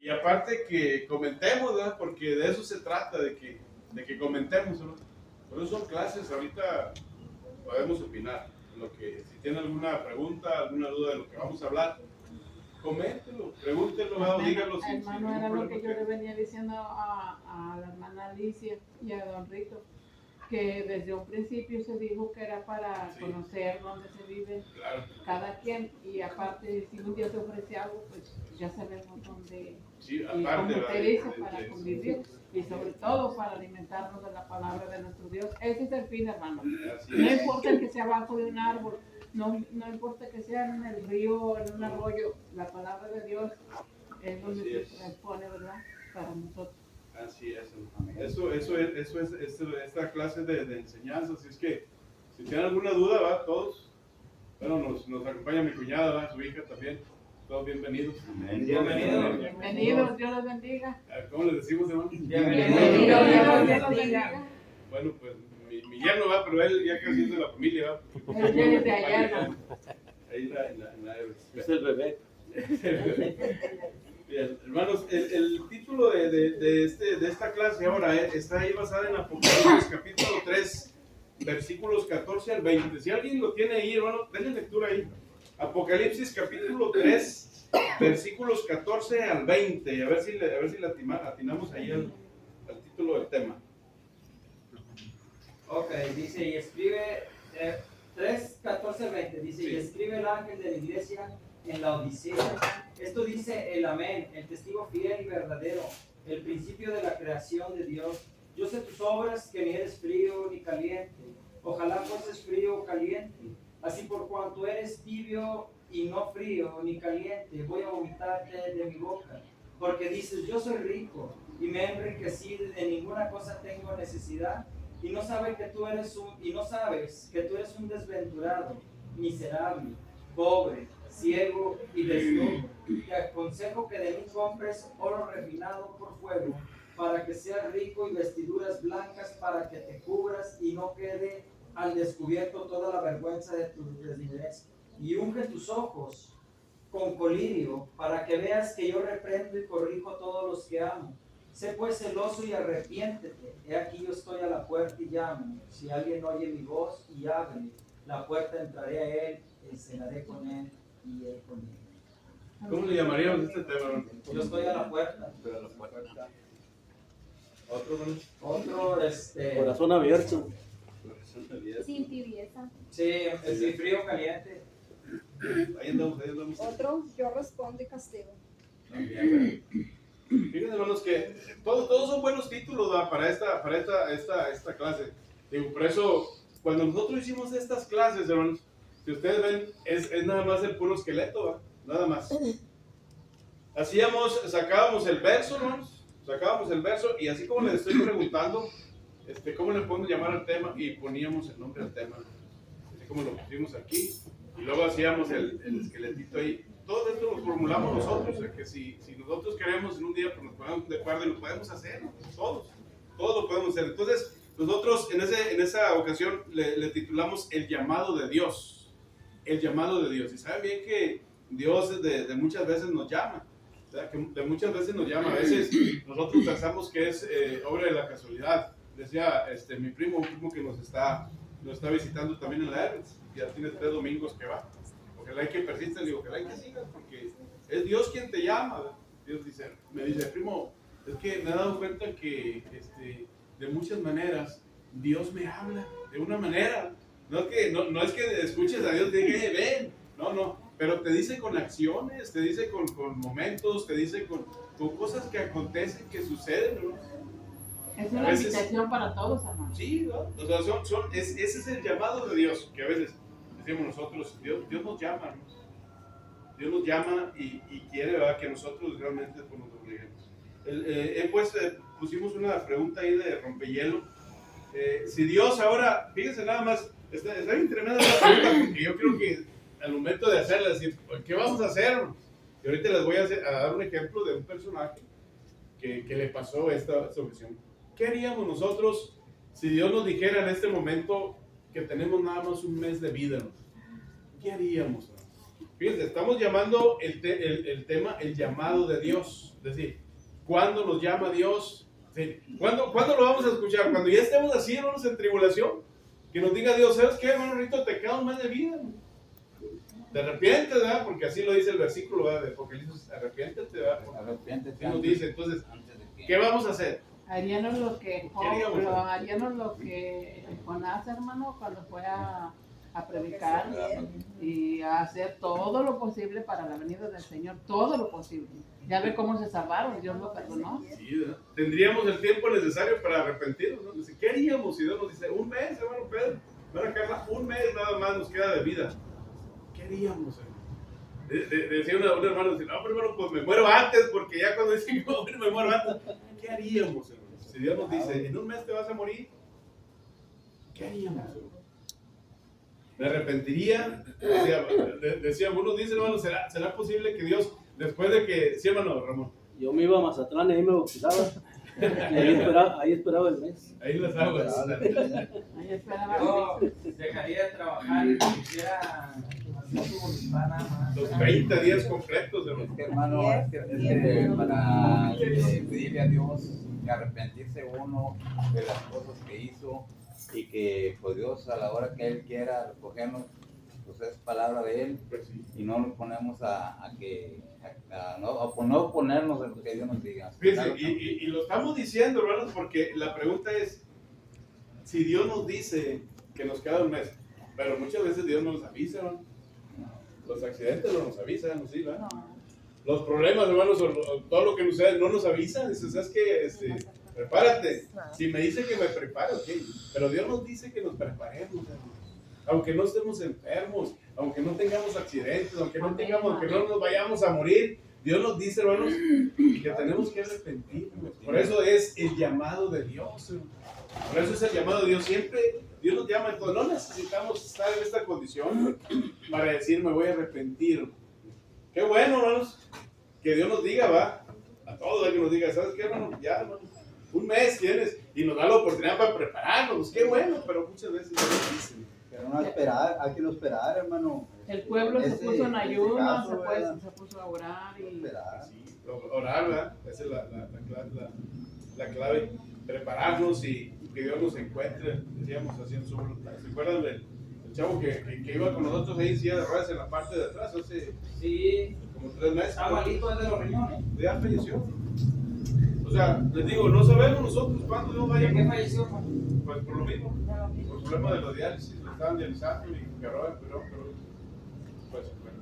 Y aparte que comentemos, ¿verdad? Porque de eso se trata, de que comentemos, ¿no? Por eso son clases, ahorita podemos opinar. Si tienen alguna pregunta, alguna duda de lo que vamos a hablar, coméntenlo, pregúntenlo, díganlo. Hermano, era lo que yo le venía diciendo a la hermana Alicia y a don Rito, que desde un principio se dijo que era para conocer dónde se vive cada quien, y aparte si un día se ofrece algo, pues ya sabemos dónde, como usted dice, para convivir y sobre todo para alimentarnos de la palabra de nuestro Dios. Ese es el fin, hermano. No importa que sea abajo de un árbol, no importa que sea en el río o en un arroyo, la palabra de Dios es donde se pone, ¿verdad? Para nosotros. Así es, eso es esta clase de enseñanza. Así es que si tienen alguna duda, va, todos, bueno, nos acompaña mi cuñada, ¿va? Su hija también, todos bienvenidos. Bienvenidos, Dios los bendiga. ¿Cómo les decimos, hermano? Bienvenidos, Dios los bendiga. Bueno, pues mi yerno va, pero él ya casi es de la familia, va. Él viene de allá, ¿no? Ahí es el bebé. Bien, hermanos, el título de esta clase ahora está ahí basada en Apocalipsis capítulo 3, versículos 14 al 20. Si alguien lo tiene ahí, hermano, denle lectura ahí. Apocalipsis capítulo 3, versículos 14 al 20. A ver si le atinamos ahí al título del tema. Ok, dice, y escribe 3, 14 al 20. Dice, y escribe el ángel de la iglesia en la Odisea. Esto dice el Amén, el testigo fiel y verdadero, el principio de la creación de Dios. Yo sé tus obras, que ni eres frío ni caliente. Ojalá fueses frío o caliente. Así por cuanto eres tibio y no frío ni caliente, voy a vomitarte de mi boca. Porque dices, yo soy rico y me he enriquecido y de ninguna cosa tengo necesidad. Y no sabes que tú eres un desventurado, miserable, pobre, ciego y desnudo. Te aconsejo que de mí compres oro refinado por fuego, para que seas rico, y vestiduras blancas para que te cubras y no quede al descubierto toda la vergüenza de tu desnudez. Y unge tus ojos con colirio, para que veas que yo reprendo y corrijo a todos los que amo. Sé pues celoso y arrepiéntete. He aquí yo estoy a la puerta y llamo. Si alguien oye mi voz y abre la puerta, entraré a él y cenaré con él y él conmigo. ¿Cómo le llamaríamos este tema? Yo estoy a la puerta. Otro, Corazón abierto. Sin tibieza. Sí, es frío o caliente. Ahí andamos. Otro, yo respondo y castigo. También, fíjense, hermanos, que todos son buenos títulos, ¿verdad? para esta clase. Digo, por eso, cuando nosotros hicimos estas clases, hermanos, si ustedes ven, es nada más el puro esqueleto, ¿verdad? Nada más. Sacábamos el verso, hermanos, y así como les estoy preguntando, ¿cómo le podemos llamar al tema? Y poníamos el nombre del tema, así como lo pusimos aquí, y luego hacíamos el esqueletito ahí. Todo esto lo formulamos nosotros, que si nosotros queremos en un día, pues nos ponemos de acuerdo y lo podemos hacer, ¿no? Todos lo podemos hacer. Entonces, nosotros en esa ocasión le titulamos El llamado de Dios. El llamado de Dios. Y saben bien que Dios de muchas veces nos llama. ¿Verdad? Que de muchas veces nos llama. A veces nosotros pensamos que es obra de la casualidad. Decía un primo que nos está visitando también en la Evans. Ya tiene 3 domingos que va. Ojalá y que persistas, digo, ojalá y que sigas, porque es Dios quien te llama. Dios me dice, primo, es que me he dado cuenta que de muchas maneras Dios me habla, de una manera. No es que escuches a Dios y te diga, ven, no, pero te dice con acciones, te dice con momentos, te dice con cosas que acontecen, que suceden, ¿no? Es una invitación para todos, hermano. Sí, ¿no? O sea, ese es el llamado de Dios, que a veces decimos nosotros, Dios nos llama, ¿no? Dios nos llama y quiere, ¿verdad?, que nosotros realmente pues, nos obliguemos. Pusimos una pregunta ahí de rompehielo. Si Dios ahora, fíjense nada más, está bien tremenda la pregunta, porque yo creo que al momento de hacerla, decir, ¿qué vamos a hacer? Y ahorita les voy a dar un ejemplo de un personaje que le pasó esta ocasión. ¿Qué haríamos nosotros si Dios nos dijera en este momento que tenemos nada más un mes de vida? ¿Qué haríamos? Fíjense, estamos llamando el tema el llamado de Dios. Es decir, ¿cuándo nos llama Dios? Sí. ¿Cuándo lo vamos a escuchar? Cuando ya estemos así, hermanos, en tribulación. Que nos diga Dios, ¿sabes qué, hermano Rito? Te queda un mes de vida. Te arrepientes, ¿verdad? Porque así lo dice el versículo, ¿verdad? De Apocalipsis, arrepiéntete, ¿verdad? Arrepiéntete. Así nos dice. Entonces, ¿qué vamos a hacer? Haríamos lo que Jonás, hermano, cuando fue a predicar y a hacer todo lo posible para la venida del Señor, todo lo posible. Ya ve cómo se salvaron, Dios lo perdonó. Sí, ¿verdad? Tendríamos el tiempo necesario para arrepentirnos, ¿no? Dice, ¿qué haríamos si Dios nos dice, un mes, hermano Pedro? Hermana Carla, un mes nada más nos queda de vida. ¿Qué haríamos, hermano? Decía un hermano, dice, no, pero hermano, pues me muero antes, porque ya cuando dice que me muero antes, ¿qué haríamos, hermano? Si Dios nos dice, en un mes te vas a morir, ¿qué haríamos, hermano? Me arrepentiría. Decía, unos dicen, hermano, ¿será posible que Dios, después de que, sí, hermano Ramón? Yo me iba a Mazatlán y ahí me bautizaba. Y ahí esperaba el mes. Ahí las aguas. Ahí esperaba. Yo dejaría de trabajar y quisiera hacer su voluntad nada más. Los 30 días completos, hermano. Es que, hermano, es que para pedirle a Dios que arrepentirse uno de las cosas que hizo y que pues Dios a la hora que Él quiera recogernos, pues es palabra de Él, Pues sí. y no nos ponemos a no oponernos a lo que Dios nos diga. Fíjense, y lo estamos diciendo, hermanos, porque la pregunta es, si Dios nos dice que nos queda un mes, pero muchas veces Dios no nos avisa, hermano. Los accidentes no nos avisan, ¿sí, verdad? No. Los problemas, hermanos, o todo lo que nos sucede no nos avisan. Dice, ¿sabes qué? Prepárate. Si me dice que me prepare, ok. Pero Dios nos dice que nos preparemos, hermanos. Aunque no estemos enfermos, aunque no tengamos accidentes, aunque no nos vayamos a morir, Dios nos dice, hermanos, que tenemos que arrepentirnos. Por eso es el llamado de Dios, hermanos. Por eso es el llamado de Dios. Siempre Dios nos llama. Entonces no necesitamos estar en esta condición para decir, me voy a arrepentir. Qué bueno, hermanos, que Dios nos diga, va, a todos, que nos diga, ¿sabes qué, hermano? Ya, hermano, un mes tienes y nos da la oportunidad para prepararnos. Qué bueno, pero muchas veces no nos dicen. Pero no esperar, hay que no esperar, hermano. El pueblo se puso en ayuno, caso, se puso a orar y Esperar. Sí, orar, ¿verdad? Esa es la clave. Prepararnos y que Dios nos encuentre, decíamos, haciendo su voluntad. ¿Se acuerdan del chavo que iba con nosotros ahí en silla de ruedas en la parte de atrás hace como 3 meses? Está malito el de los riñones. Ya falleció. O sea, les digo, no sabemos nosotros cuándo Dios vaya. ¿De qué falleció? Pues por lo mismo, por el problema de la diálisis, lo estaban dializando y pero pues bueno,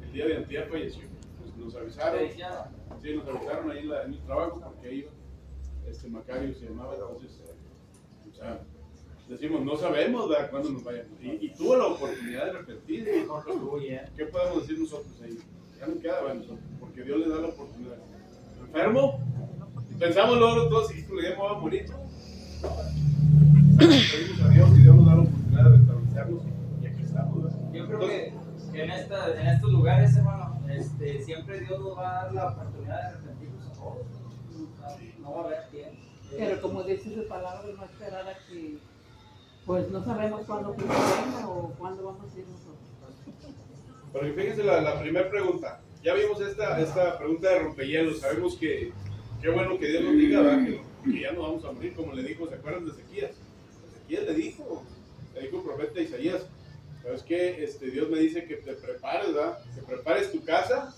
el día de antier falleció. Pues nos avisaron, sí, nos avisaron ahí en el trabajo porque iba, Macario se llamaba, entonces, o sea, decimos, no sabemos, ¿verdad?, cuándo nos vayan. Y tuvo la oportunidad de repetir. ¿Qué podemos decir nosotros ahí? Ya no queda, bueno, porque Dios le da la oportunidad. ¿Enfermo? Pensamos luego todos, híjole, ya me voy a morir. Pedimos a Dios y Dios nos da la oportunidad de restablecernos y aquí estamos, ¿verdad? Yo creo que en estos lugares, hermano, siempre Dios nos va a dar la oportunidad de arrepentirnos a todos. No va a haber tiempo. pero como dice su palabra, no esperar a que, pues no sabemos cuándo venga o cuándo vamos a ir nosotros. Pero fíjense la primera pregunta. Ya vimos esta pregunta de rompehielos. Sabemos que qué bueno que Dios nos diga, ¿verdad?, que ya no vamos a morir, como le dijo, ¿se acuerdan de Ezequías? Ezequías le dijo el profeta Isaías, ¿sabes qué? Dios me dice que te prepares, ¿verdad? Que prepares tu casa,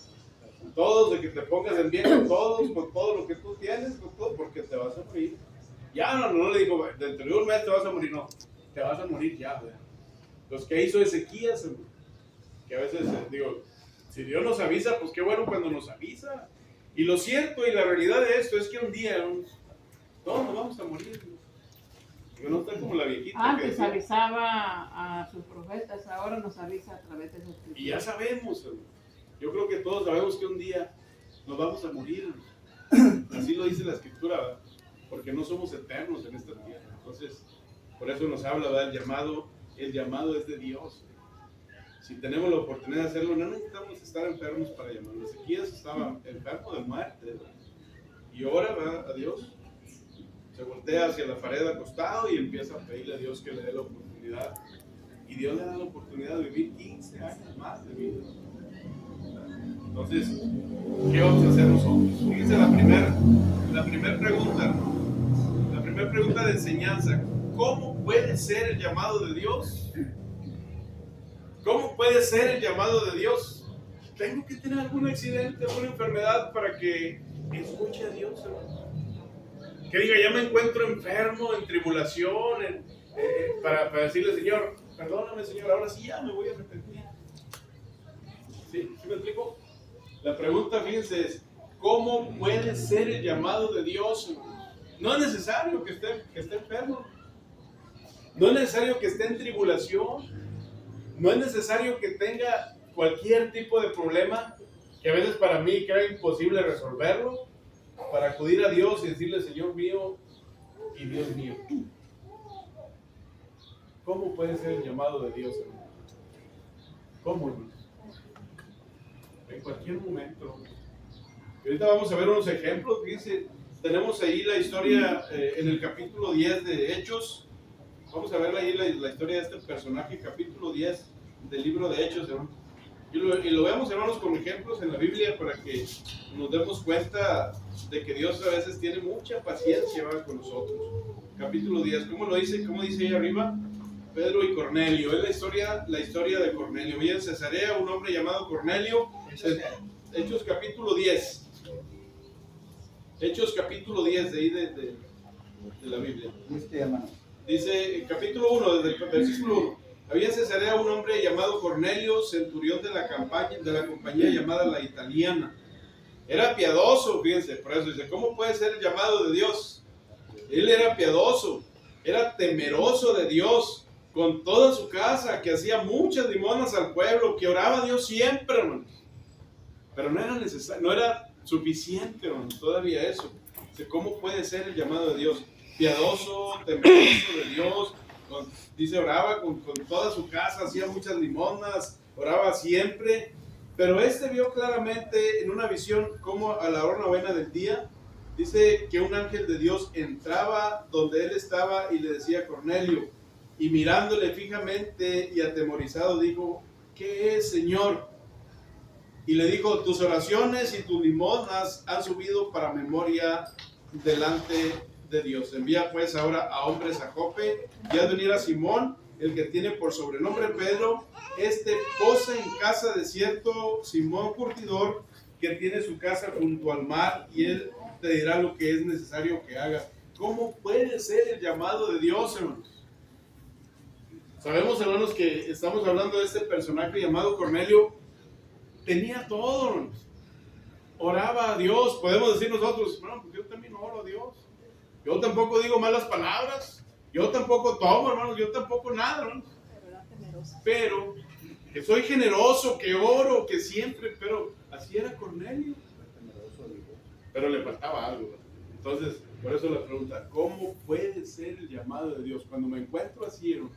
todos, de que te pongas en bien con todos, con todo lo que tú tienes, con todo, porque te vas a morir. Ya no le digo, dentro de un mes te vas a morir, no, te vas a morir ya, ¿verdad? Entonces, ¿qué hizo Ezequías? Que a veces, digo, si Dios nos avisa, pues qué bueno cuando nos avisa. Y lo cierto y la realidad de esto es que un día todos nos vamos a morir. Que no está como la viejita. Antes que avisaba a sus profetas, ahora nos avisa a través de sus escrituras. Y ya sabemos, hermano. Yo creo que todos sabemos que un día nos vamos a morir. Así lo dice la escritura, ¿verdad? Porque no somos eternos en esta tierra. Entonces, por eso nos habla, ¿verdad? El llamado es de Dios. Si tenemos la oportunidad de hacerlo, no necesitamos estar enfermos para llamarlo. Ezequías estaba enfermo de muerte, ¿verdad? Y ora, ¿verdad?, a Dios. Se voltea hacia la pared acostado y empieza a pedirle a Dios que le dé la oportunidad. Y Dios le da la oportunidad de vivir 15 años más de vida. Entonces, ¿qué vamos a hacer nosotros? Fíjense la primera pregunta, ¿no? La primera pregunta de enseñanza. ¿Cómo puede ser el llamado de Dios? ¿Cómo puede ser el llamado de Dios? ¿Tengo que tener algún accidente, alguna enfermedad para que escuche a Dios, hermano? Que diga, ya me encuentro enfermo, en tribulación, para decirle, Señor, perdóname, Señor, ahora sí ya me voy a arrepentir. ¿Sí? ¿Sí me explico? La pregunta, fíjense, es, ¿cómo puede ser el llamado de Dios? No es necesario que esté enfermo. No es necesario que esté en tribulación. No es necesario que tenga cualquier tipo de problema que a veces para mí era imposible resolverlo, para acudir a Dios y decirle, Señor mío y Dios mío. ¿Cómo puede ser el llamado de Dios, hermano? ¿Cómo, hermano? En cualquier momento. Y ahorita vamos a ver unos ejemplos. Fíjense, tenemos ahí la historia en el capítulo 10 de Hechos. Vamos a ver ahí la historia de este personaje, capítulo 10 del libro de Hechos, hermano. Y lo veamos, hermanos, con ejemplos en la Biblia para que nos demos cuenta de que Dios a veces tiene mucha paciencia, ¿verdad?, con nosotros. Capítulo 10, ¿cómo lo dice? ¿Cómo dice ahí arriba? Pedro y Cornelio. Es la historia de Cornelio. Había en Cesarea un hombre llamado Cornelio. Hechos capítulo 10. Hechos capítulo 10 de ahí de la Biblia. Dice, capítulo 1, desde el versículo 1. Había en Cesarea un hombre llamado Cornelio, centurión de la compañía llamada la Italiana. Era piadoso, fíjense, por eso dice, ¿cómo puede ser el llamado de Dios? Él era piadoso, era temeroso de Dios, con toda su casa, que hacía muchas limonas al pueblo, que oraba a Dios siempre, hermanos. Pero no era necesario, no era suficiente, hermanos, todavía eso. ¿Cómo puede ser el llamado de Dios? Piadoso, temeroso de Dios, dice, oraba con toda su casa, hacía muchas limonas, oraba siempre. Pero vio claramente en una visión como a la hora novena del día, dice que un ángel de Dios entraba donde él estaba y le decía a Cornelio, y mirándole fijamente y atemorizado dijo, ¿qué es, Señor? Y le dijo, tus oraciones y tus limosnas han subido para memoria delante de Dios. Envía pues ahora a hombres a Jope y haz venir a Simón, el que tiene por sobrenombre Pedro. Posa en casa de cierto Simón curtidor, que tiene su casa junto al mar, y él te dirá lo que es necesario que haga. ¿Cómo puede ser el llamado de Dios, hermanos? Sabemos, hermanos, que estamos hablando de este personaje llamado Cornelio. Tenía todo, hermanos. Oraba a Dios. Podemos decir nosotros, bueno, pues yo también oro a Dios. Yo tampoco digo malas palabras. Yo tampoco tomo, hermanos. Yo tampoco nada, hermanos. Pero que soy generoso, que oro, que siempre, pero así era Cornelio. Pero le faltaba algo. Entonces, por eso la pregunta, ¿cómo puede ser el llamado de Dios? Cuando me encuentro así, hermano,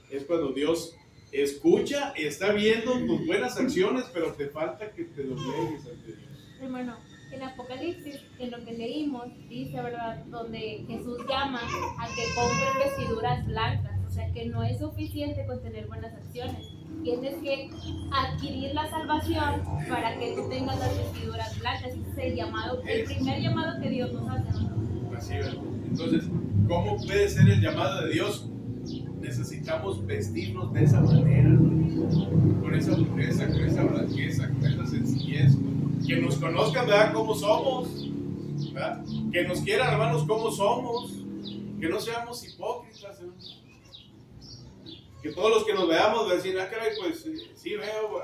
es cuando Dios escucha, está viendo tus buenas acciones, pero te falta que te doblegues ante Dios. Hermano, en Apocalipsis, en lo que leímos, dice, ¿verdad?, donde Jesús llama a que compren vestiduras blancas. O sea, que no es suficiente con tener buenas acciones. Tienes que adquirir la salvación para que tú tengas las vestiduras blancas. Ese es el llamado, el primer llamado que Dios nos hace. Así es. Entonces, ¿cómo puede ser el llamado de Dios? Necesitamos vestirnos de esa manera, ¿no? Con esa pureza, con esa blanqueza, con esa sencillez. Que nos conozcan, ¿verdad?, cómo somos, ¿verdad? Que nos quieran, hermanos, cómo somos. Que no seamos hipócritas, ¿no? Que todos los que nos veamos van a decir, caray, pues sí veo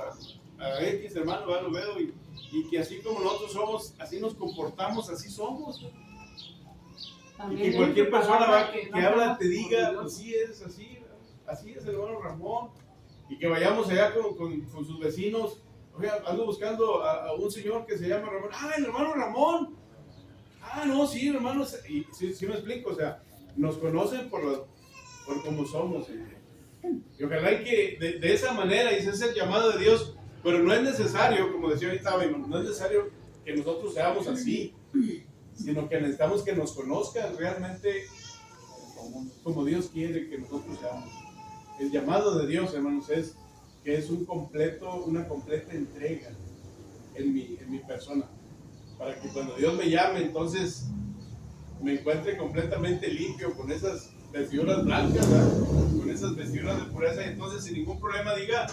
a X hermano, lo veo, y que así como nosotros somos, así nos comportamos, así somos. También y que cualquier persona que habla te diga, pues sí es así es el hermano Ramón, y que vayamos allá con sus vecinos. Oiga, ando buscando a un señor que se llama Ramón. El hermano Ramón. No, sí, hermano. Y sí me explico, o sea, nos conocen por cómo somos. Y ojalá que de esa manera, y ese es el llamado de Dios, pero no es necesario, como decía ahorita, no es necesario que nosotros seamos así, sino que necesitamos que nos conozcan realmente como Dios quiere que nosotros seamos. El llamado de Dios, hermanos, es que es una completa entrega. en mi persona, para que cuando Dios me llame, entonces me encuentre completamente limpio con esas vestiduras blancas, ¿verdad? Con esas vestiduras de pureza, y entonces sin ningún problema diga,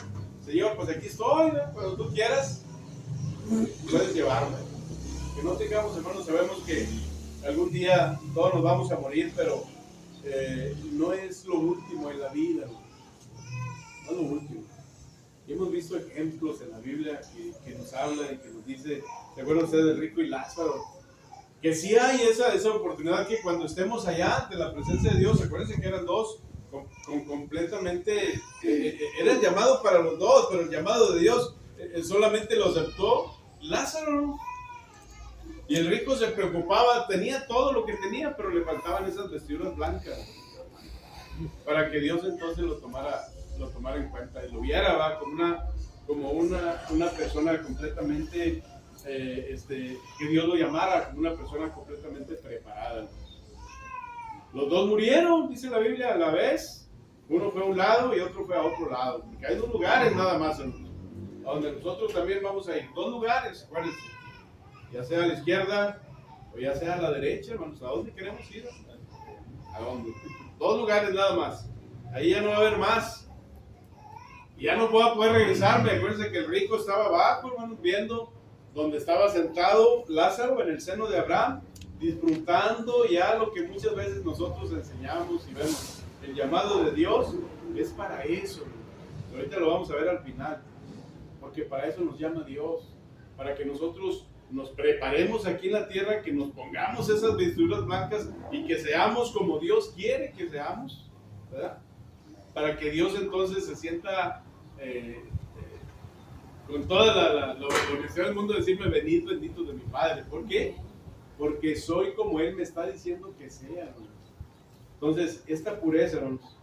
Señor, pues aquí estoy, ¿verdad? Cuando tú quieras, puedes llevarme. Que no tengamos, hermanos, sabemos que algún día todos nos vamos a morir, pero no es lo último en la vida, no es lo último. Y hemos visto ejemplos en la Biblia que nos hablan y que nos dice, ¿se acuerdan ustedes de Rico y Lázaro? Que sí hay esa oportunidad que cuando estemos allá ante la presencia de Dios, acuérdense que eran dos, completamente, era el llamado para los dos, pero el llamado de Dios solamente lo aceptó Lázaro. Y el rico se preocupaba, tenía todo lo que tenía, pero le faltaban esas vestiduras blancas, para que Dios entonces lo tomara en cuenta y lo viera, ¿va? Como una persona completamente, que Dios lo llamara como una persona completamente preparada. Los dos murieron, dice la Biblia, a la vez. Uno fue a un lado y otro fue a otro lado. Porque hay 2 lugares nada más, hermanos, a donde nosotros también vamos a ir. 2 lugares, acuérdense. Ya sea a la izquierda o ya sea a la derecha, hermanos. ¿A dónde queremos ir? ¿A dónde? 2 lugares nada más. Ahí ya no va a haber más. Ya no voy a poder regresarme. Acuérdense que el rico estaba abajo, hermanos, viendo donde estaba sentado Lázaro en el seno de Abraham, disfrutando ya lo que muchas veces nosotros enseñamos y vemos. El llamado de Dios es para eso. Ahorita lo vamos a ver al final. Porque para eso nos llama Dios. Para que nosotros nos preparemos aquí en la tierra, que nos pongamos esas vestiduras blancas y que seamos como Dios quiere que seamos, ¿verdad? Para que Dios entonces se sienta con toda la bendición del mundo, decirme venid benditos de mi Padre. ¿Por qué? Porque soy como Él me está diciendo que sea, hermanos. Entonces, esta pureza, hermanos,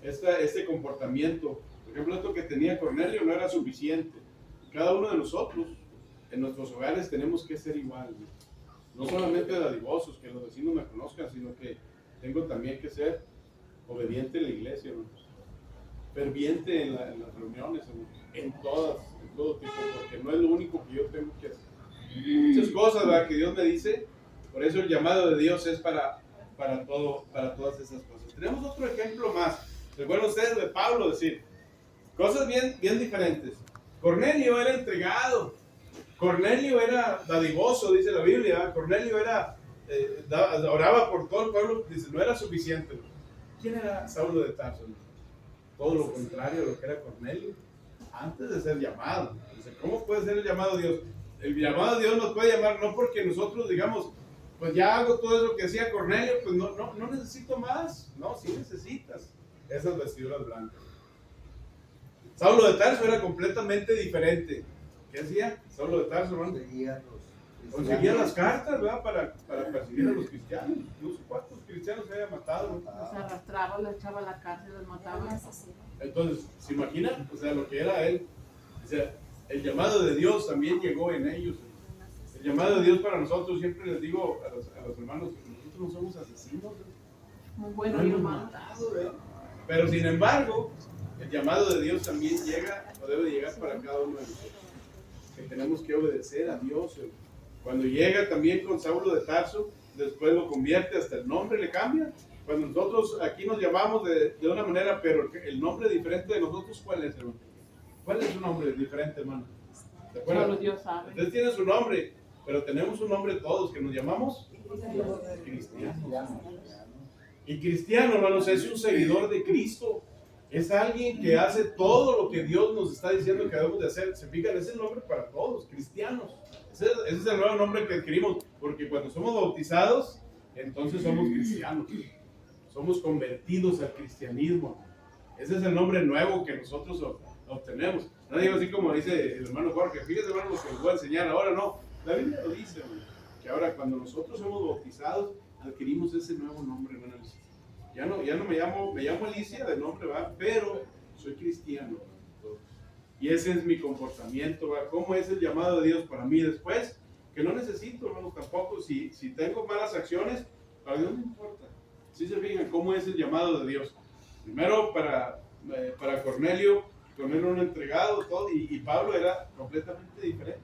este comportamiento, por ejemplo, esto que tenía Cornelio no era suficiente. Cada uno de nosotros en nuestros hogares tenemos que ser igual, no solamente dadivosos, que los vecinos me conozcan, sino que tengo también que ser obediente en la iglesia, hermanos, ferviente en las reuniones, en todo tipo, porque no es lo único que yo tengo que hacer. Muchas cosas, ¿verdad?, que Dios me dice. Por eso el llamado de Dios es para todas esas cosas. Tenemos otro ejemplo más. Recuerden ustedes de Pablo decir cosas bien diferentes. Cornelio era entregado. Cornelio era dadivoso, dice la Biblia. Cornelio era oraba por todo el pueblo. Dice, no era suficiente. ¿Quién era Saulo de Tarso? Todo lo contrario a lo que era Cornelio antes de ser llamado. Dice, ¿cómo puede ser el llamado de Dios? El llamado de Dios nos puede llamar no porque nosotros digamos, pues ya hago todo eso que hacía Cornelio, pues no necesito más. No, sí necesitas esas vestiduras blancas. Saulo de Tarso era completamente diferente. ¿Qué hacía Saulo de Tarso, hermano? Conseguía las cartas, ¿verdad? Para perseguir a los cristianos. Incluso cuántos cristianos se había matado. Los arrastraba, los echaba a la cárcel, los mataba. Entonces, ¿se imaginan? O sea, lo que era él. O sea, el llamado de Dios también llegó en ellos. El llamado de Dios para nosotros, siempre les digo a los hermanos, nosotros no somos asesinos. Muy bueno, no hermano. matado, ¿verdad? Pero sin embargo, el llamado de Dios también llega, o debe llegar para cada uno de nosotros. Que tenemos que obedecer a Dios. Cuando llega también con Saulo de Tarso, después lo convierte, hasta el nombre le cambia. Cuando nosotros aquí nos llamamos de una manera, pero el nombre diferente de nosotros, ¿cuál es, hermano? ¿Cuál es su nombre diferente, hermano? ¿De acuerdo? Solo Dios sabe. Usted tiene su nombre, pero tenemos un nombre todos que nos llamamos cristianos. Y cristiano, hermanos, es un seguidor de Cristo. Es alguien que hace todo lo que Dios nos está diciendo que debemos de hacer. Se fijan, es el nombre para todos, cristianos. Ese es el nuevo nombre que adquirimos, porque cuando somos bautizados, entonces somos cristianos. Somos convertidos al cristianismo. Ese es el nombre nuevo que nosotros obtenemos. No digo así como dice el hermano Jorge, fíjese, hermano, lo que les voy a enseñar ahora, no. La Biblia lo dice, hermano, que ahora cuando nosotros somos bautizados, adquirimos ese nuevo nombre, hermano. Ya no me llamo Alicia de nombre, ¿va? Pero soy cristiano. Y ese es mi comportamiento, ¿va? ¿Cómo es el llamado de Dios para mí después? Que no necesito, hermano, tampoco. Si tengo malas acciones, para Dios no importa. Si se fijan, ¿cómo es el llamado de Dios? Primero para Cornelio era un entregado, todo, y Pablo era completamente diferente.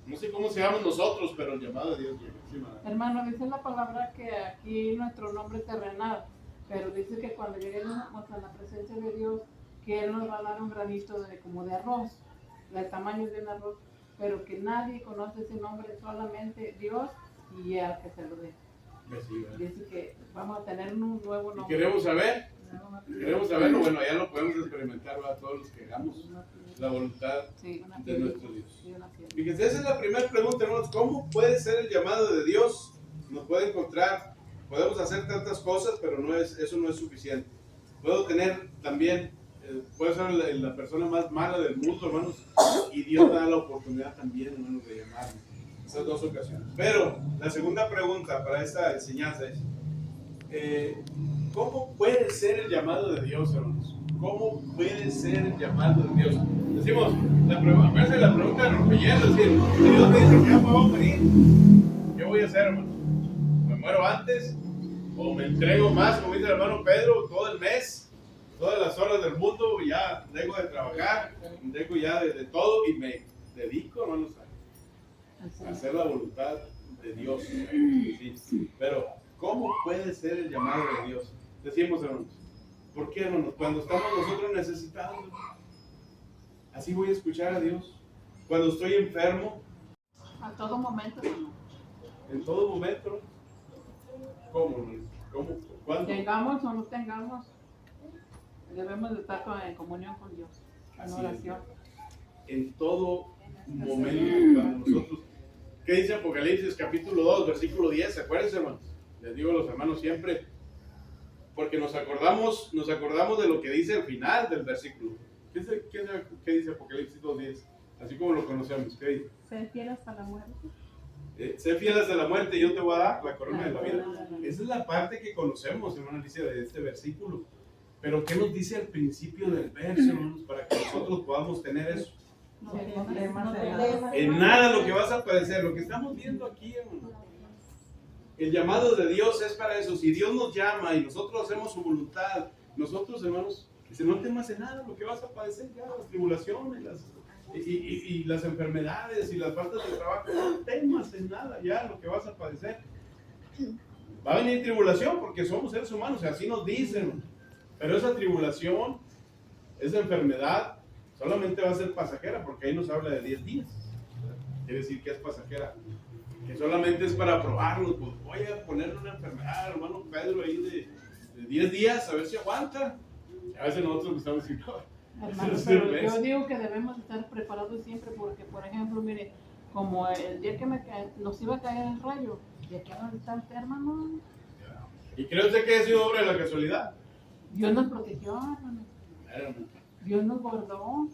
No sé cómo seamos nosotros, pero el llamado de Dios llega. Sí, madre. Hermano, dice la palabra que aquí nuestro nombre es terrenal, pero dice que cuando lleguemos a la presencia de Dios, que Él nos va a dar un granito como de arroz, del tamaño de un arroz, pero que nadie conoce ese nombre, solamente Dios y el que se lo dé. Sí, Dice que vamos a tener un nuevo ¿y nombre. queremos saber? Queremos saberlo, bueno, ya lo podemos experimentar, ¿verdad? Todos los que hagamos la voluntad Sí, una de nuestro Dios. Sí, una fiesta. Fíjense, esa es la primera pregunta, hermanos. ¿Cómo puede ser el llamado de Dios? Nos puede encontrar, podemos hacer tantas cosas, pero eso no es suficiente. Puedo tener también, puedo ser la persona más mala del mundo, hermanos, y Dios da la oportunidad también, hermanos, de llamarme. Esas dos ocasiones. Pero la segunda pregunta para esta enseñanza es, ¿cómo puede ser el llamado de Dios, hermanos? ¿Cómo puede ser el llamado de Dios? Decimos, la pregunta de Rompillero, es decir, si Dios me dice que ya me voy a morir, ¿qué voy a hacer, hermanos? ¿Me muero antes? ¿O me entrego más, como dice el hermano Pedro, todo el mes? Todas las horas del mundo, ya dejo de trabajar, dejo ya de todo y me dedico, hermanos, a hacer la voluntad de Dios. Sí. Pero, ¿cómo puede ser el llamado de Dios? Decimos, hermanos, ¿por qué, hermanos? Cuando estamos nosotros necesitados, así voy a escuchar a Dios. Cuando estoy enfermo, A todo momento, hermano. en todo momento, ¿cómo, hermanos? ¿Cómo? ¿Cuándo? Tengamos o no tengamos, debemos de estar en comunión con Dios, en Así oración. En todo momento para nosotros. ¿Qué dice Apocalipsis capítulo 2, versículo 10? Acuérdense, hermanos. Les digo a los hermanos siempre, porque nos acordamos de lo que dice al final del versículo. ¿Qué dice Apocalipsis 2:10? Así como lo conocemos. ¿Qué dice? Ser fiel hasta la muerte. Sé fiel hasta la muerte y yo te voy a dar la corona de la vida. Esa es la parte que conocemos, hermana Alicia, de este versículo. Pero ¿qué nos dice al principio del verso, hermanos, para que nosotros podamos tener eso? En nada lo que vas a padecer, lo que estamos viendo aquí, hermano. El llamado de Dios es para eso. Si Dios nos llama y nosotros hacemos su voluntad, nosotros, hermanos, dice, no temas en nada lo que vas a padecer ya, las tribulaciones, y las enfermedades y las faltas de trabajo, no temas en nada ya lo que vas a padecer. Va a venir tribulación porque somos seres humanos, y así nos dicen, pero esa tribulación, esa enfermedad, solamente va a ser pasajera, porque ahí nos habla de 10 días. Quiere decir que es pasajera, que solamente es para probarnos. Pues voy a ponerle una enfermedad, hermano Pedro, ahí de 10 días, a ver si aguanta. A veces nosotros estamos diciendo, Hermano, pero yo digo que debemos estar preparados siempre, porque, por ejemplo, mire, como el día que nos iba a caer el rayo, ¿de qué no está usted, hermano? ¿y cree usted que ha sido obra de la casualidad? Dios nos protegió, hermano. Dios nos guardó.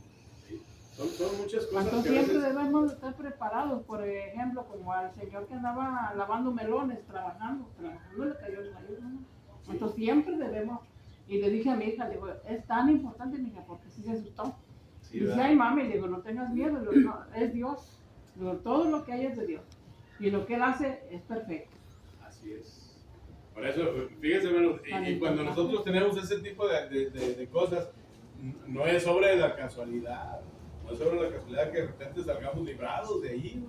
Son muchas cosas Entonces que a siempre veces... debemos estar preparados. Por ejemplo, como al señor que andaba lavando melones, trabajando le cayó el rayo, hermano. Entonces siempre debemos, y le dije a mi hija, le digo, es tan importante, mi hija, porque sí se asustó. Sí, Y dice, ay mami, le digo, no tengas miedo, le digo, no, es Dios. Le digo, todo lo que hay es de Dios. Y lo que Él hace es perfecto. Así es. Por eso, fíjense, hermanos, y cuando nosotros tenemos ese tipo de cosas, no es obra de la casualidad. No es obra de la casualidad que de repente salgamos librados de ahí.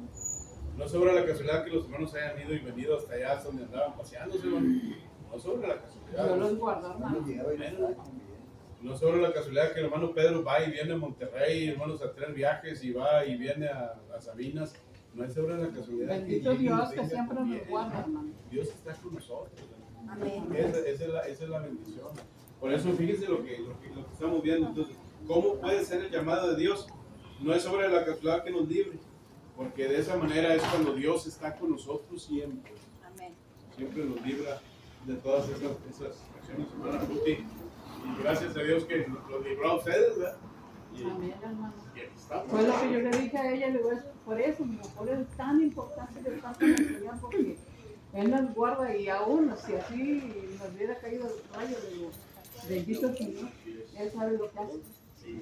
No es obra de la casualidad que los hermanos hayan ido y venido hasta allá, hasta donde andaban paseándose, hermano. No es obra de la casualidad. Dios los guardó, hermano. No es obra de la casualidad que el hermano Pedro va y viene a Monterrey, hermanos, a 3 viajes y va y viene a Sabinas. No es obra de la casualidad. Bendito llegue y Dios que tenga siempre con nos bien. guarda, hermano. Dios está con nosotros. Amén. Esa es la bendición. Por eso fíjense lo que estamos viendo. Entonces, ¿cómo puede ser el llamado de Dios? No es obra de la casualidad que nos libre, porque de esa manera es cuando Dios está con nosotros siempre. Amén. Siempre nos libra de todas esas acciones, hermana Ruti. Y gracias a Dios que los libró a ustedes, ¿verdad? Amén, hermano. Y aquí estamos. Fue lo que yo le dije a ella, le digo, por eso es tan importante que estamos con el Señor, porque Él nos guarda y aún si así nos hubiera caído el rayo, le digo, bendito Señor, Él sabe lo que hace. Sí.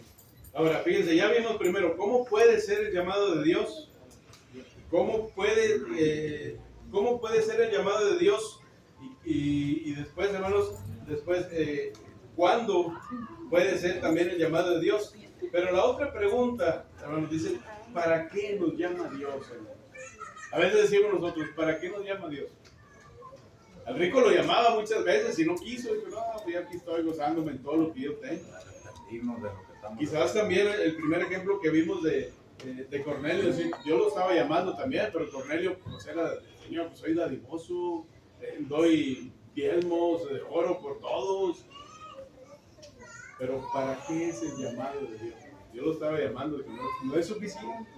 Ahora, fíjense, ya vimos primero, ¿cómo puede ser el llamado de Dios? ¿Cómo puede ser el llamado de Dios? Y después, hermanos, ¿cuándo puede ser también el llamado de Dios? Pero la otra pregunta, hermanos, dice, ¿para qué nos llama Dios, hermano? A veces decimos nosotros, ¿para qué nos llama Dios? Al rico lo llamaba muchas veces y no quiso. Dijo, no, pues ya aquí estoy gozándome en todo lo que yo tengo. Quizás también el primer ejemplo que vimos de Cornelio, sí, yo lo estaba llamando también, pero Cornelio pues era, Señor, pues soy dadivoso, doy diezmos, oro por todos. Pero ¿para qué es el llamado de Dios? Yo lo estaba llamando, no es suficiente.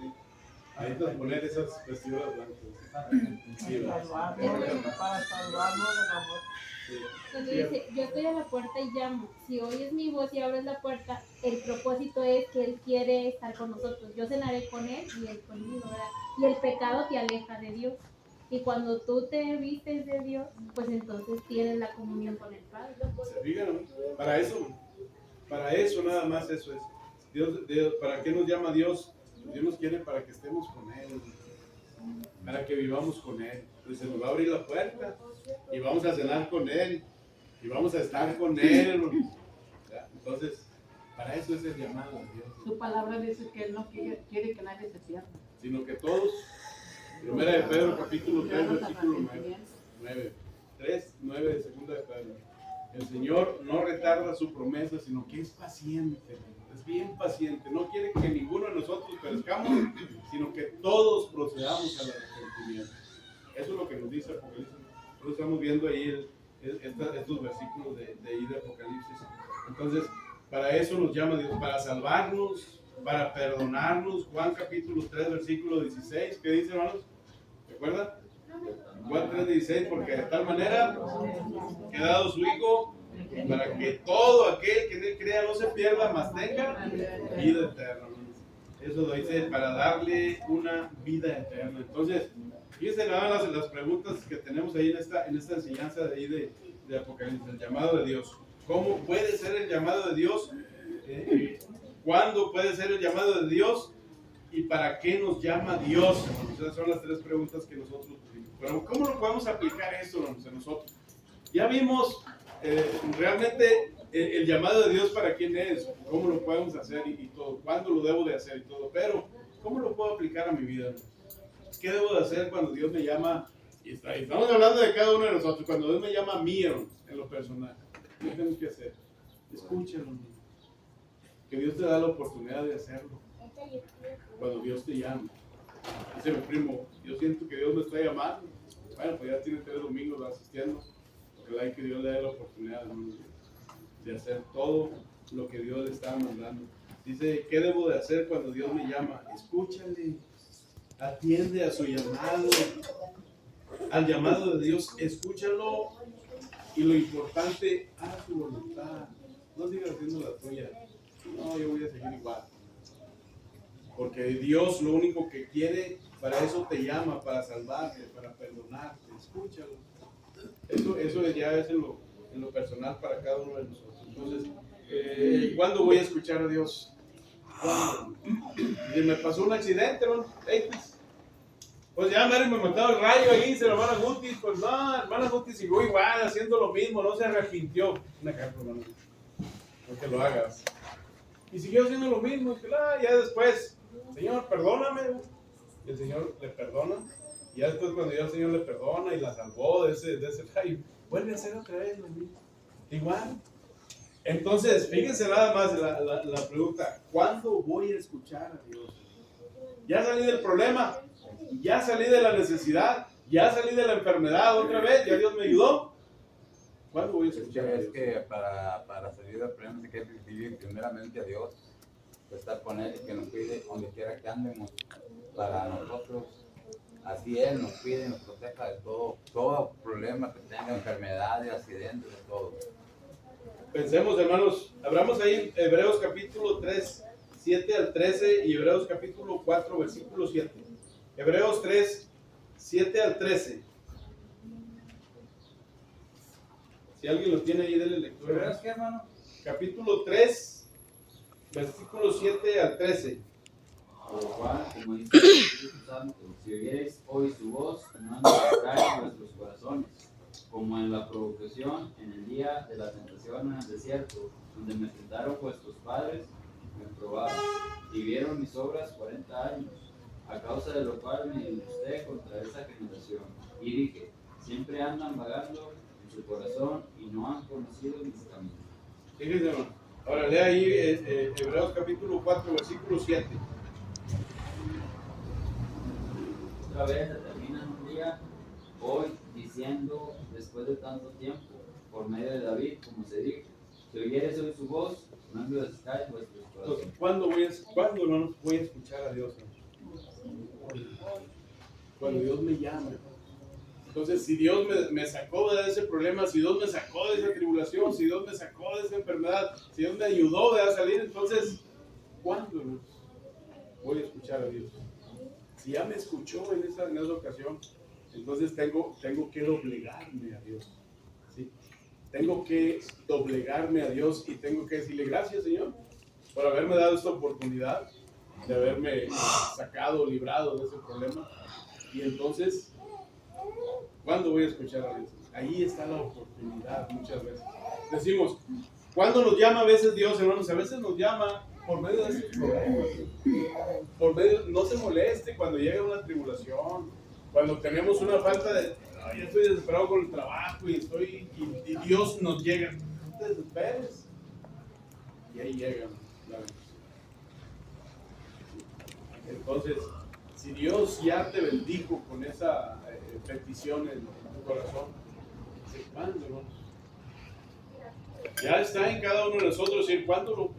Ahí te poner esas vestiduras blancas. Sí, Para salvarnos del amor. Cuando dice, yo estoy a la puerta y llamo, si oyes mi voz y abres la puerta, el propósito es que Él quiere estar con nosotros. Yo cenaré con Él y Él conmigo, ¿verdad? Y el pecado te aleja de Dios. Y cuando tú te vistes de Dios, pues entonces tienes la comunión con el Padre. ¿Se fijan, no? Para eso nada más eso es. Dios, ¿para qué nos llama Dios? Dios nos quiere para que estemos con Él, para que vivamos con Él. Pues se nos va a abrir la puerta y vamos a cenar con Él y vamos a estar con Él. ¿Ya? Entonces, para eso es el llamado de Dios. Su palabra dice que Él no quiere que nadie se pierda. Sino que todos, primera de Pedro capítulo 3, versículo 9, 9 de segunda de Pedro. El Señor no retarda su promesa, sino que es paciente. Es bien paciente, no quiere que ninguno de nosotros perezcamos, sino que todos procedamos al arrepentimiento. Eso es lo que nos dice Apocalipsis. Nosotros estamos viendo ahí estos versículos de ahí de Apocalipsis. Entonces, para eso nos llama Dios, para salvarnos, para perdonarnos. Juan capítulo 3, versículo 16, ¿qué dice, hermanos? ¿Recuerdan? Juan 3, 16, porque de tal manera que ha dado su Hijo, para que todo aquel que en Él crea no se pierda, mas tenga vida eterna. Eso lo dice para darle una vida eterna. Entonces, fíjense nada más las preguntas que tenemos ahí en esta enseñanza de ahí de Apocalipsis, el llamado de Dios. ¿Cómo puede ser el llamado de Dios? ¿Cuándo puede ser el llamado de Dios? ¿Y para qué nos llama Dios? Esas son las tres preguntas que nosotros tuvimos. Pero ¿cómo lo podemos aplicar esto a nosotros? Ya vimos realmente el llamado de Dios para quién es, cómo lo podemos hacer y todo, cuándo lo debo de hacer y todo, pero ¿cómo lo puedo aplicar a mi vida? ¿Qué debo de hacer cuando Dios me llama? Y estamos hablando de cada uno de nosotros, cuando Dios me llama a mí, en lo personal, ¿qué tenemos que hacer? Escúchalo, que Dios te da la oportunidad de hacerlo. Cuando Dios te llama, dice mi primo, yo siento que Dios me está llamando. Bueno, pues ya tiene 3 domingos asistiendo. Ojalá que Dios le dé la oportunidad, hermano, de hacer todo lo que Dios le está mandando. Dice, ¿qué debo de hacer cuando Dios me llama? Escúchale, atiende a su llamado, al llamado de Dios, escúchalo, y lo importante, haz su voluntad, no sigas haciendo la tuya. No, yo voy a seguir igual, porque Dios lo único que quiere, para eso te llama, para salvarte, para perdonarte. Escúchalo. Eso ya es en lo personal para cada uno de nosotros. Entonces, ¿cuándo voy a escuchar a Dios? ¿Cuándo? Si me pasó un accidente, ¿no? Pues ya me mató el rayo ahí, se la hermana Gutis. Pues no, hermana Gutis siguió igual, haciendo lo mismo, no se arrepintió. Un ejemplo, hermano, no que lo hagas. Y siguió haciendo lo mismo. Y ya después, Señor, perdóname. Y el Señor le perdona. Y ya después, cuando ya el Señor le perdona y la salvó de ese rayo, vuelve a hacer otra vez lo mismo. Igual. Entonces, fíjense nada más la pregunta: ¿cuándo voy a escuchar a Dios? Ya salí del problema, ya salí de la necesidad, ya salí de la enfermedad otra vez, ya Dios me ayudó. ¿Cuándo voy a escuchar a Dios? Es que para salir del problema hay que vivir primeramente a Dios, estar con Él y que nos cuide donde quiera que andemos, para nosotros. Así Él nos cuide y nos proteja de todo problema que tenga, enfermedades, accidentes, de todo. Pensemos, hermanos, abramos ahí Hebreos capítulo 3, 7 al 13 y Hebreos capítulo 4, versículo 7. Hebreos 3, 7 al 13. Si alguien lo tiene ahí, denle lectura. ¿Hebreos qué, hermano? Capítulo 3, versículo 7 al 13. Por lo cual, como dice el Espíritu Santo, si oyereis hoy su voz, no endurezcáis vuestros corazones, como en la provocación en el día de la tentación en el desierto, donde me tentaron vuestros padres me probaron y vieron mis obras 40 años, a causa de lo cual me enojé contra esa generación. Y dije, siempre andan vagando en su corazón y no han conocido mis caminos. Fíjense, hermano. Ahora lea ahí Hebreos capítulo 4, versículo 7. Otra vez determinan un día, hoy, diciendo, después de tanto tiempo, por medio de David, como se dijo, si oyeres hoy su voz, no endurezcáis vuestros corazones. Entonces, ¿cuándo no voy a escuchar a Dios? Cuando Dios me llama. Entonces, si Dios me sacó de ese problema, si Dios me sacó de esa tribulación, si Dios me sacó de esa enfermedad, si Dios me ayudó a salir, entonces, ¿cuándo no voy a escuchar a Dios? Si ya me escuchó en esa ocasión, entonces tengo que doblegarme a Dios. ¿Sí? Tengo que doblegarme a Dios y tengo que decirle gracias, Señor, por haberme dado esta oportunidad de haberme sacado, librado de ese problema. Y entonces, ¿cuándo voy a escuchar a Dios? Ahí está la oportunidad muchas veces. Decimos, ¿cuándo nos llama a veces Dios, hermanos? A veces nos llama por medio de esos problemas. Por medio, no se moleste cuando llega una tribulación, cuando tenemos una falta de, ya estoy desesperado con el trabajo y Dios nos llega. No te desesperes. Y ahí llega la bendición. Entonces, si Dios ya te bendijo con esa petición en tu corazón, ¿cuándo, hermanos? Ya está en cada uno de nosotros decir, ¿cuándo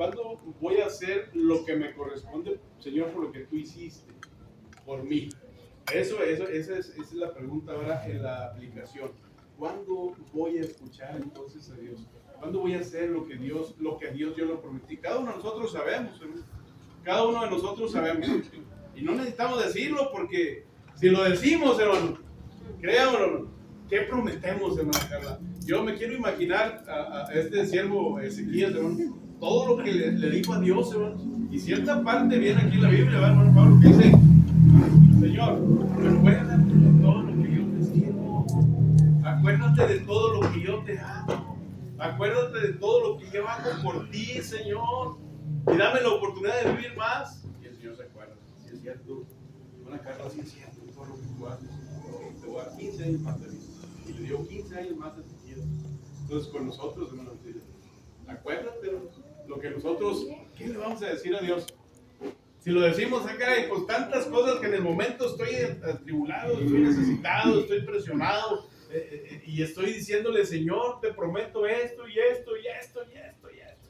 voy a hacer lo que me corresponde, Señor, por lo que tú hiciste por mí? Esa es la pregunta ahora en la aplicación. ¿Cuándo voy a escuchar entonces a Dios? ¿Cuándo voy a hacer lo que Dios yo lo prometí? Cada uno de nosotros sabemos, hermano. Cada uno de nosotros sabemos. Y no necesitamos decirlo porque si lo decimos, hermano, créanlo, ¿qué prometemos, hermano Carla? Yo me quiero imaginar a este siervo Ezequías, hermano, todo lo que le dijo a Dios, hermano. Y cierta parte viene aquí en la Biblia, hermano Pablo, que dice, Señor, acuérdate de todo lo que yo te sirvo. Acuérdate de todo lo que yo te hago. Acuérdate de todo lo que yo hago por ti, Señor. Y dame la oportunidad de vivir más. Y el Señor se acuerda. Si es cierto, una carta así es cierto, todo lo que tú haces. Te voy a dar 15 años más de vida. Y le dio 15 años más de vida. Entonces, con nosotros, hermanos, acuérdate lo que nosotros, ¿qué le vamos a decir a Dios? Si lo decimos acá y con tantas cosas que en el momento estoy atribulado, estoy necesitado, estoy presionado y estoy diciéndole, Señor, te prometo esto y esto y esto y esto y esto.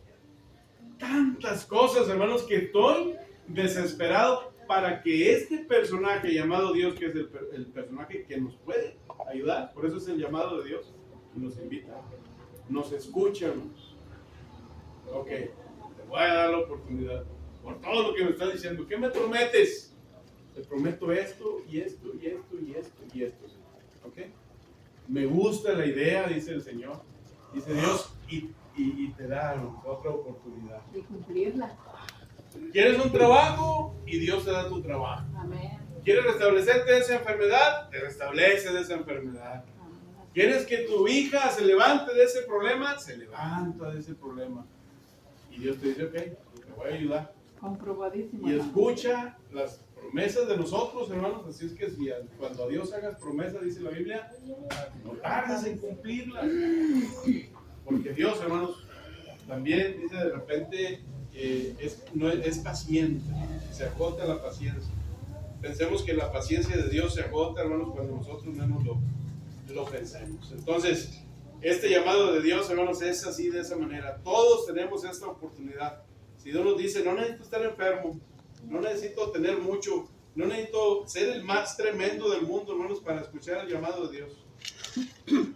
Tantas cosas, hermanos, que estoy desesperado para que este personaje llamado Dios, que es el personaje que nos puede ayudar, por eso es el llamado de Dios, y nos invita, nos escucha, hermanos. Ok, te voy a dar la oportunidad. Por todo lo que me estás diciendo, ¿qué me prometes? Te prometo esto y esto y esto y esto y esto. ¿Ok? Me gusta la idea, dice el Señor. Dice Dios, y te da otra oportunidad. Y cumplirla. ¿Quieres un trabajo? Y Dios te da tu trabajo. Amén. ¿Quieres restablecerte de esa enfermedad? Te restablece de esa enfermedad. ¿Quieres que tu hija se levante de ese problema? Se levanta de ese problema. Y Dios te dice, ok, te voy a ayudar. Comprobadísimo. Y escucha las promesas de nosotros, hermanos. Así es que si cuando a Dios hagas promesas, dice la Biblia, no tardes en cumplirlas. Porque Dios, hermanos, también dice de repente, es paciente, se agota la paciencia. Pensemos que la paciencia de Dios se agota, hermanos, cuando nosotros menos lo pensemos. Entonces, este llamado de Dios, hermanos, es así, de esa manera. Todos tenemos esta oportunidad. Si Dios nos dice, no necesito estar enfermo, no necesito tener mucho, no necesito ser el más tremendo del mundo, hermanos, para escuchar el llamado de Dios.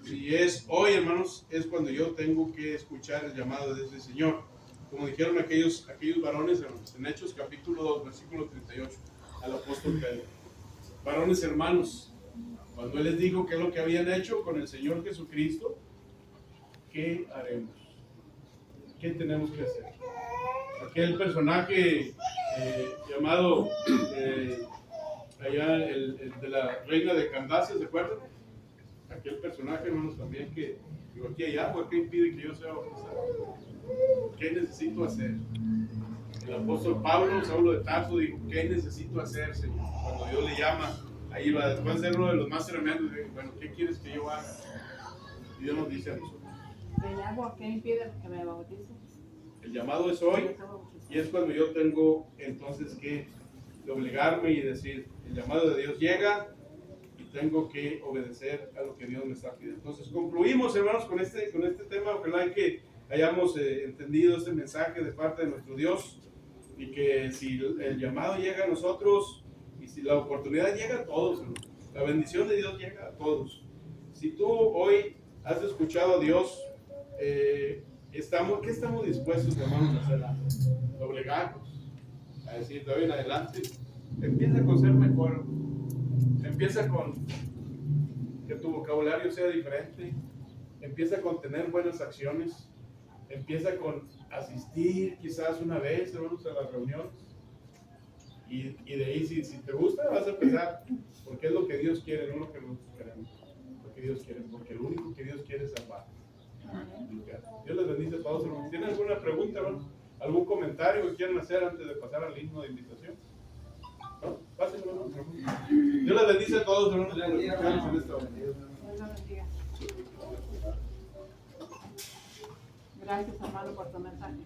Si es hoy, hermanos, es cuando yo tengo que escuchar el llamado de ese Señor. Como dijeron aquellos varones, hermanos, en Hechos capítulo 2, versículo 38, al apóstol Pedro. Varones hermanos, cuando Él les dijo qué es lo que habían hecho con el Señor Jesucristo, ¿qué haremos? ¿Qué tenemos que hacer? Aquel personaje llamado allá el de la reina de Candace, ¿se acuerdan? Aquel personaje, hermanos, también que digo, aquí hay agua, ¿qué impide que yo sea bautizado? ¿Qué necesito hacer? El apóstol Pablo, Saulo de Tarso, dijo, ¿qué necesito hacer, Señor? Cuando Dios le llama, ahí va, después de ser uno de los más tremendos, dice, bueno, ¿qué quieres que yo haga? Y Dios nos dice a nosotros. ¿El agua qué impide que me bautice? El llamado es hoy, y es cuando yo tengo entonces que obligarme y decir, el llamado de Dios llega y tengo que obedecer a lo que Dios me está pidiendo. Entonces concluimos, hermanos, con este tema. Ojalá que hayamos entendido este mensaje de parte de nuestro Dios, y que si el llamado llega a nosotros y si la oportunidad llega a todos, hermanos, la bendición de Dios llega a todos. Si tú hoy has escuchado a Dios, ¿qué estamos dispuestos, hermanos, a hacer? Doblegarnos, a decir de hoy en adelante, empieza con ser mejor, empieza con que tu vocabulario sea diferente, empieza con tener buenas acciones, empieza con asistir quizás una vez, hermanos, a las reuniones, y de ahí si te gusta vas a empezar, porque es lo que Dios quiere, no lo que nosotros queremos, lo que Dios quiere, porque lo único que Dios quiere es salvar. Dios les bendice a todos, hermanos. ¿Tienen alguna pregunta, hermanos? ¿Algún comentario que quieran hacer antes de pasar al himno de invitación? ¿No? Pásenlo, hermanos. Dios les bendice a todos, hermanos. Dios los bendiga. Gracias, hermano, por tu mensaje.